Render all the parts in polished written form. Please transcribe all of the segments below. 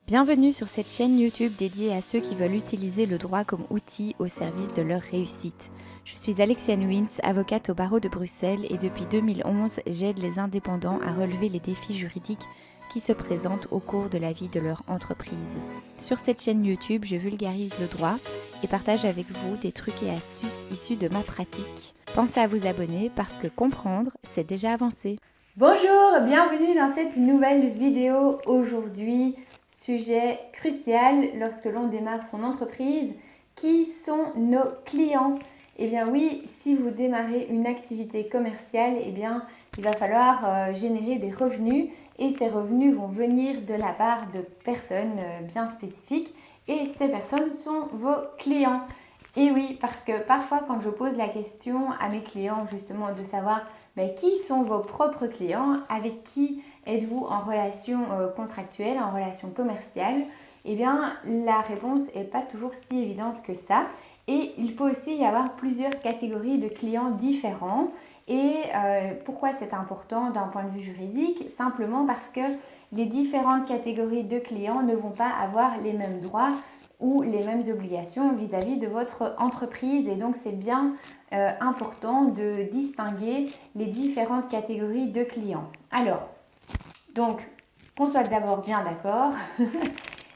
Bienvenue sur cette chaîne YouTube dédiée à ceux qui veulent utiliser le droit comme outil au service de leur réussite. Je suis Alexiane Wins, avocate au barreau de Bruxelles et depuis 2011, j'aide les indépendants à relever les défis juridiques qui se présentent au cours de la vie de leur entreprise. Sur cette chaîne YouTube, je vulgarise le droit et partage avec vous des trucs et astuces issus de ma pratique. Pensez à vous abonner parce que comprendre, c'est déjà avancer. Bonjour, bienvenue dans cette nouvelle vidéo. Aujourd'hui, sujet crucial lorsque l'on démarre son entreprise. Qui sont nos clients? Eh bien oui, si vous démarrez une activité commerciale, eh bien il va falloir générer des revenus et ces revenus vont venir de la part de personnes bien spécifiques et ces personnes sont vos clients. Et oui, parce que parfois quand je pose la question à mes clients justement de savoir qui sont vos propres clients, avec qui êtes-vous en relation contractuelle, en relation commerciale, eh bien la réponse n'est pas toujours si évidente que ça. Et il peut aussi y avoir plusieurs catégories de clients différents. Et pourquoi c'est important d'un point de vue juridique? Simplement parce que les différentes catégories de clients ne vont pas avoir les mêmes droits ou les mêmes obligations vis-à-vis de votre entreprise. Et donc c'est bien important de distinguer les différentes catégories de clients. Alors, donc, qu'on soit d'abord bien d'accord.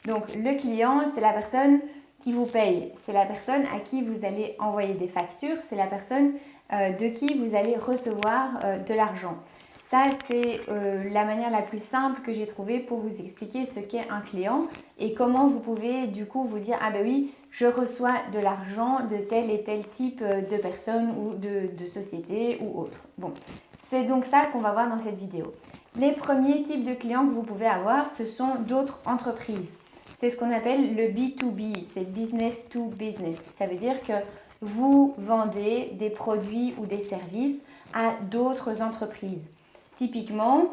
Donc, le client, c'est la personne qui vous paye. C'est la personne à qui vous allez envoyer des factures. C'est la personne de qui vous allez recevoir de l'argent. Ça, c'est la manière la plus simple que j'ai trouvée pour vous expliquer ce qu'est un client et comment vous pouvez du coup vous dire « Ah ben oui, je reçois de l'argent de tel et tel type de personnes ou de société ou autre. » Bon, c'est donc ça qu'on va voir dans cette vidéo. Les premiers types de clients que vous pouvez avoir, ce sont d'autres entreprises. C'est ce qu'on appelle le B2B, c'est business to business. Ça veut dire que vous vendez des produits ou des services à d'autres entreprises. Typiquement,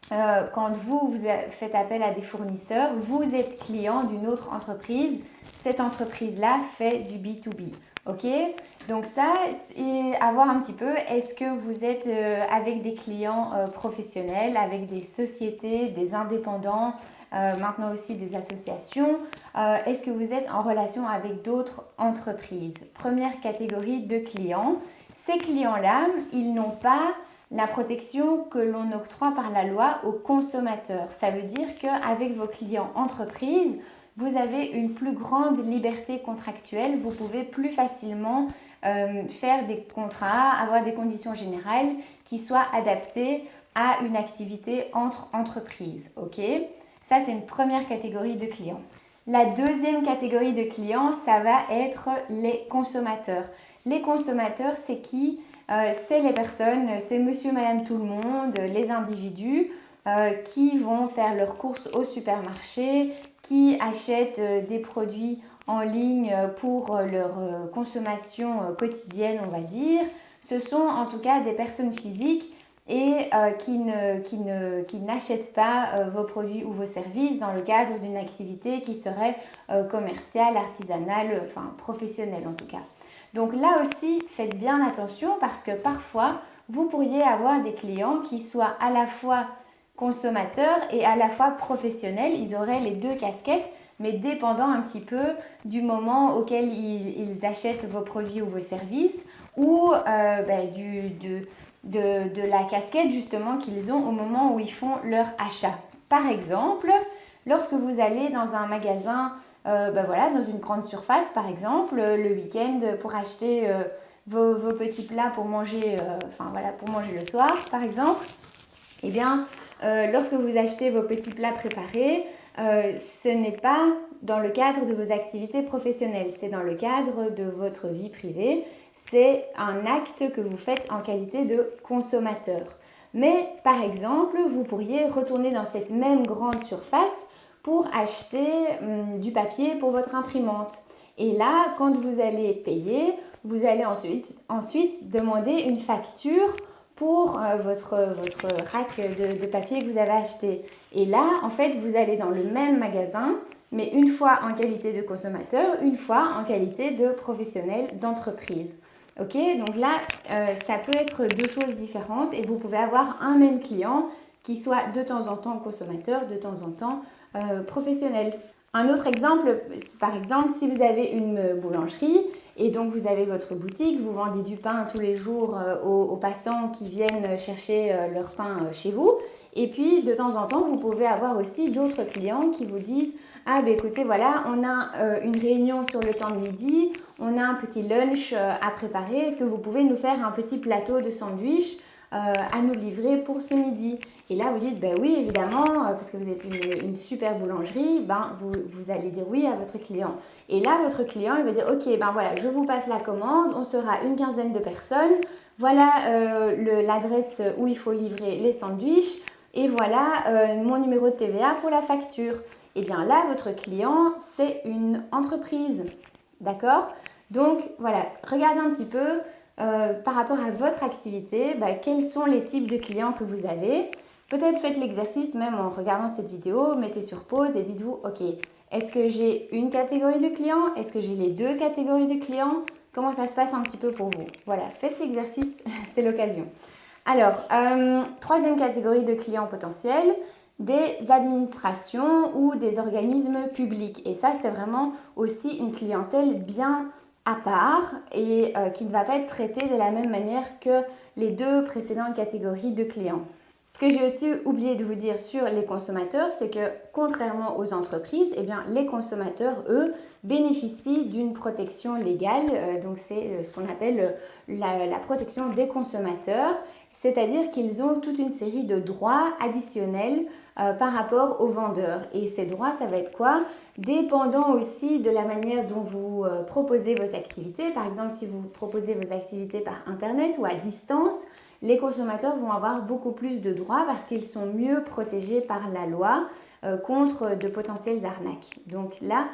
quand vous faites appel à des fournisseurs, vous êtes client d'une autre entreprise. Cette entreprise-là fait du B2B. Ok? Donc ça, c'est à voir un petit peu. Est-ce que vous êtes avec des clients professionnels, avec des sociétés, des indépendants, maintenant aussi des associations? Est-ce que vous êtes en relation avec d'autres entreprises? Première catégorie de clients. Ces clients-là, ils n'ont pas la protection que l'on octroie par la loi aux consommateurs. Ça veut dire qu'avec vos clients entreprises, vous avez une plus grande liberté contractuelle. Vous pouvez plus facilement faire des contrats, avoir des conditions générales qui soient adaptées à une activité entre entreprises. Ok? Ça, c'est une première catégorie de clients. La deuxième catégorie de clients, ça va être les consommateurs. Les consommateurs, c'est qui? C'est les personnes, c'est monsieur, madame, tout le monde, les individus qui vont faire leurs courses au supermarché, qui achètent des produits en ligne pour leur consommation quotidienne, on va dire. Ce sont en tout cas des personnes physiques et qui n'achètent pas vos produits ou vos services dans le cadre d'une activité qui serait commerciale, artisanale, enfin professionnelle en tout cas. Donc là aussi, faites bien attention parce que parfois, vous pourriez avoir des clients qui soient à la fois consommateurs et à la fois professionnels. Ils auraient les deux casquettes, mais dépendant un petit peu du moment auquel ils achètent vos produits ou vos services ou de la casquette justement qu'ils ont au moment où ils font leur achat. Par exemple, lorsque vous allez dans un magasin, dans une grande surface par exemple, le week-end pour acheter vos petits plats pour manger, pour manger le soir par exemple, eh bien, lorsque vous achetez vos petits plats préparés, ce n'est pas dans le cadre de vos activités professionnelles, c'est dans le cadre de votre vie privée. C'est un acte que vous faites en qualité de consommateur. Mais par exemple, vous pourriez retourner dans cette même grande surface pour acheter du papier pour votre imprimante. Et là, quand vous allez payer, vous allez ensuite demander une facture pour votre rack de papier que vous avez acheté. Et là, en fait, vous allez dans le même magasin, mais une fois en qualité de consommateur, une fois en qualité de professionnel d'entreprise. Ok, donc là, ça peut être deux choses différentes et vous pouvez avoir un même client qui soit de temps en temps consommateur, de temps en temps professionnelle. Un autre exemple, par exemple, si vous avez une boulangerie et donc vous avez votre boutique, vous vendez du pain tous les jours aux passants qui viennent chercher leur pain chez vous. Et puis, de temps en temps, vous pouvez avoir aussi d'autres clients qui vous disent « Ah, ben écoutez, voilà, on a une réunion sur le temps de midi, on a un petit lunch à préparer. Est-ce que vous pouvez nous faire un petit plateau de sandwich à nous livrer pour ce midi ?» Et là, vous dites « Ben oui, évidemment, parce que vous êtes une super boulangerie, ben vous allez dire oui à votre client. » Et là, votre client, il va dire « Ok, ben voilà, je vous passe la commande, on sera une quinzaine de personnes. Voilà l'adresse où il faut livrer les sandwichs. Et voilà mon numéro de TVA pour la facture. » Et bien là, votre client, c'est une entreprise. D'accord? Donc voilà, regardez un petit peu par rapport à votre activité, quels sont les types de clients que vous avez. Peut-être faites l'exercice même en regardant cette vidéo, mettez sur pause et dites-vous, ok, est-ce que j'ai une catégorie de clients? Est-ce que j'ai les deux catégories de clients? Comment ça se passe un petit peu pour vous? Voilà, faites l'exercice, c'est l'occasion. Alors, troisième catégorie de clients potentiels, des administrations ou des organismes publics. Et ça, c'est vraiment aussi une clientèle bien à part et qui ne va pas être traitée de la même manière que les deux précédentes catégories de clients. Ce que j'ai aussi oublié de vous dire sur les consommateurs, c'est que contrairement aux entreprises, eh bien, les consommateurs, eux, bénéficient d'une protection légale. Donc c'est ce qu'on appelle la protection des consommateurs, c'est-à-dire qu'ils ont toute une série de droits additionnels par rapport aux vendeurs. Et ces droits, ça va être quoi? Dépendant aussi de la manière dont vous proposez vos activités. Par exemple, si vous proposez vos activités par Internet ou à distance, les consommateurs vont avoir beaucoup plus de droits parce qu'ils sont mieux protégés par la loi contre de potentielles arnaques. Donc là,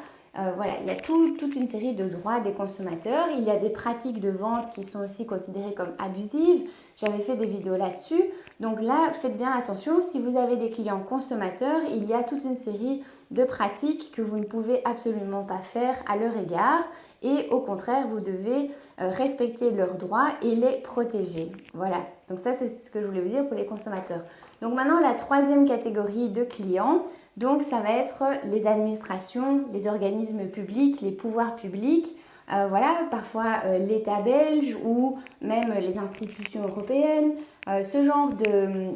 voilà, il y a toute une série de droits des consommateurs. Il y a des pratiques de vente qui sont aussi considérées comme abusives. J'avais fait des vidéos là-dessus. Donc là, faites bien attention. Si vous avez des clients consommateurs, il y a toute une série de pratiques que vous ne pouvez absolument pas faire à leur égard. Et au contraire, vous devez respecter leurs droits et les protéger. Voilà, donc ça c'est ce que je voulais vous dire pour les consommateurs. Donc maintenant, la troisième catégorie de clients, donc ça va être les administrations, les organismes publics, les pouvoirs publics. Voilà, parfois l'État belge ou même les institutions européennes. Ce genre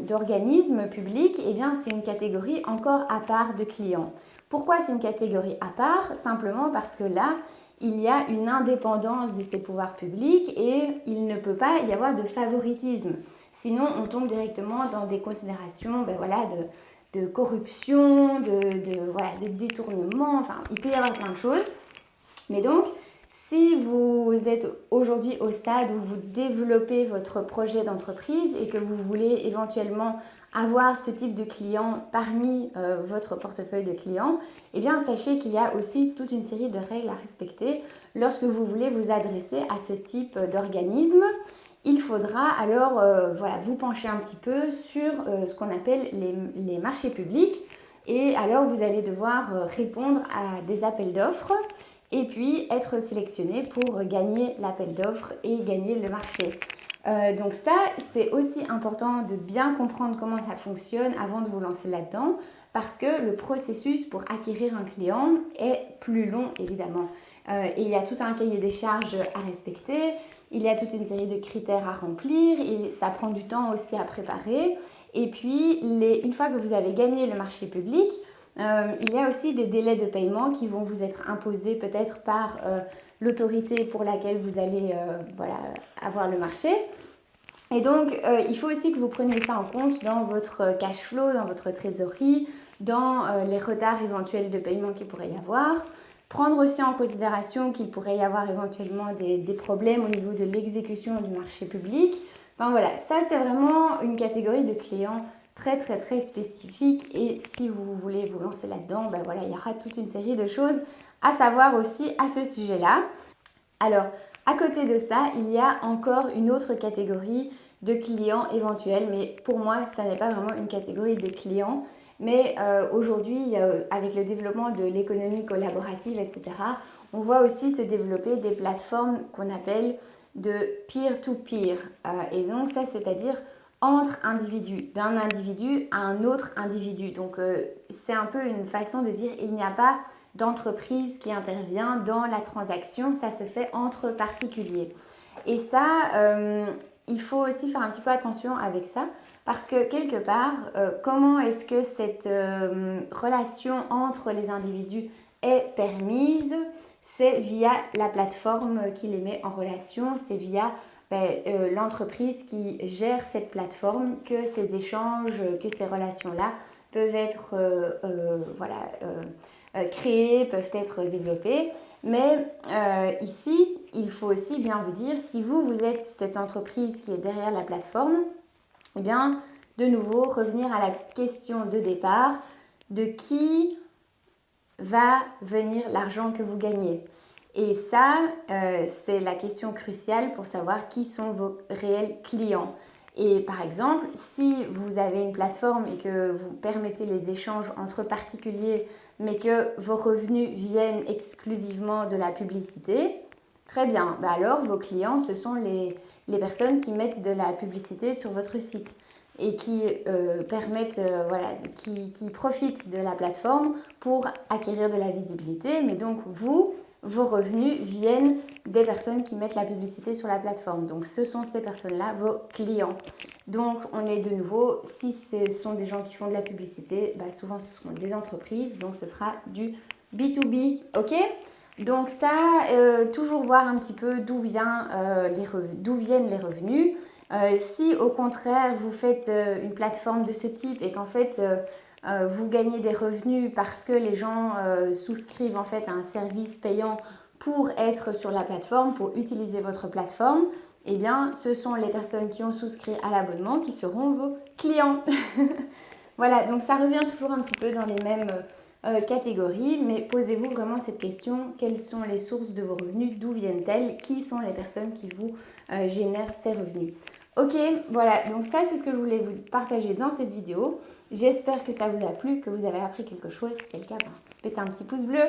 d'organismes publics, eh bien, c'est une catégorie encore à part de clients. Pourquoi c'est une catégorie à part? Simplement parce que là, il y a une indépendance de ces pouvoirs publics et il ne peut pas y avoir de favoritisme. Sinon, on tombe directement dans des considérations de corruption, de détournement, enfin, il peut y avoir plein de choses. Mais donc, si vous êtes aujourd'hui au stade où vous développez votre projet d'entreprise et que vous voulez éventuellement avoir ce type de clients parmi votre portefeuille de clients, eh bien sachez qu'il y a aussi toute une série de règles à respecter lorsque vous voulez vous adresser à ce type d'organisme. Il faudra alors vous pencher un petit peu sur ce qu'on appelle les marchés publics et alors vous allez devoir répondre à des appels d'offres et puis être sélectionné pour gagner l'appel d'offres et gagner le marché. Donc ça, c'est aussi important de bien comprendre comment ça fonctionne avant de vous lancer là-dedans parce que le processus pour acquérir un client est plus long évidemment. Et il y a tout un cahier des charges à respecter, il y a toute une série de critères à remplir, et ça prend du temps aussi à préparer. Et puis, une fois que vous avez gagné le marché public, il y a aussi des délais de paiement qui vont vous être imposés peut-être par l'autorité pour laquelle vous allez avoir le marché. Et donc, il faut aussi que vous preniez ça en compte dans votre cash flow, dans votre trésorerie, dans les retards éventuels de paiement qu'il pourrait y avoir. Prendre aussi en considération qu'il pourrait y avoir éventuellement des problèmes au niveau de l'exécution du marché public. Enfin voilà, ça c'est vraiment une catégorie de clients très très très spécifique et si vous voulez vous lancer là-dedans, il y aura toute une série de choses à savoir aussi à ce sujet-là. Alors, à côté de ça, il y a encore une autre catégorie de clients éventuels, mais pour moi, ça n'est pas vraiment une catégorie de clients. Mais aujourd'hui, avec le développement de l'économie collaborative, etc., on voit aussi se développer des plateformes qu'on appelle de peer-to-peer. Et donc ça, c'est-à-dire entre individus, d'un individu à un autre individu. Donc c'est un peu une façon de dire il n'y a pas d'entreprise qui intervient dans la transaction, ça se fait entre particuliers. Et ça, il faut aussi faire un petit peu attention avec ça, parce que quelque part, comment est-ce que cette relation entre les individus est permise? C'est via la plateforme qui les met en relation, c'est via l'entreprise qui gère cette plateforme que ces échanges, que ces relations-là peuvent être créées, peuvent être développées. Mais ici, il faut aussi bien vous dire, si vous êtes cette entreprise qui est derrière la plateforme, eh bien, de nouveau, revenir à la question de départ, de qui va venir l'argent que vous gagnez. Et ça, c'est la question cruciale pour savoir qui sont vos réels clients. Et par exemple, si vous avez une plateforme et que vous permettez les échanges entre particuliers, mais que vos revenus viennent exclusivement de la publicité, très bien. Alors, vos clients, ce sont les personnes qui mettent de la publicité sur votre site et qui qui profitent de la plateforme pour acquérir de la visibilité. Mais donc, vos revenus viennent des personnes qui mettent la publicité sur la plateforme. Donc, ce sont ces personnes-là, vos clients. Donc, on est de nouveau, si ce sont des gens qui font de la publicité, souvent ce seront des entreprises, donc ce sera du B2B, ok ? Donc ça, toujours voir un petit peu d'où viennent les revenus. Si au contraire, vous faites une plateforme de ce type et qu'en fait, vous gagnez des revenus parce que les gens souscrivent en fait à un service payant pour être sur la plateforme, pour utiliser votre plateforme, eh bien, ce sont les personnes qui ont souscrit à l'abonnement qui seront vos clients. Voilà, donc ça revient toujours un petit peu dans les mêmes catégories, mais posez-vous vraiment cette question, quelles sont les sources de vos revenus, d'où viennent-elles, qui sont les personnes qui vous génèrent ces revenus. Ok, voilà, donc ça c'est ce que je voulais vous partager dans cette vidéo. J'espère que ça vous a plu, que vous avez appris quelque chose. Si c'est le cas, mettez un petit pouce bleu.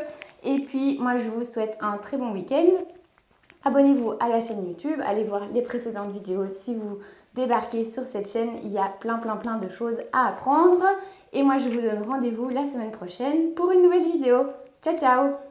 Et puis moi je vous souhaite un très bon week-end. Abonnez-vous à la chaîne YouTube, allez voir les précédentes vidéos si vous débarquez sur cette chaîne. Il y a plein de choses à apprendre. Et moi je vous donne rendez-vous la semaine prochaine pour une nouvelle vidéo. Ciao ciao!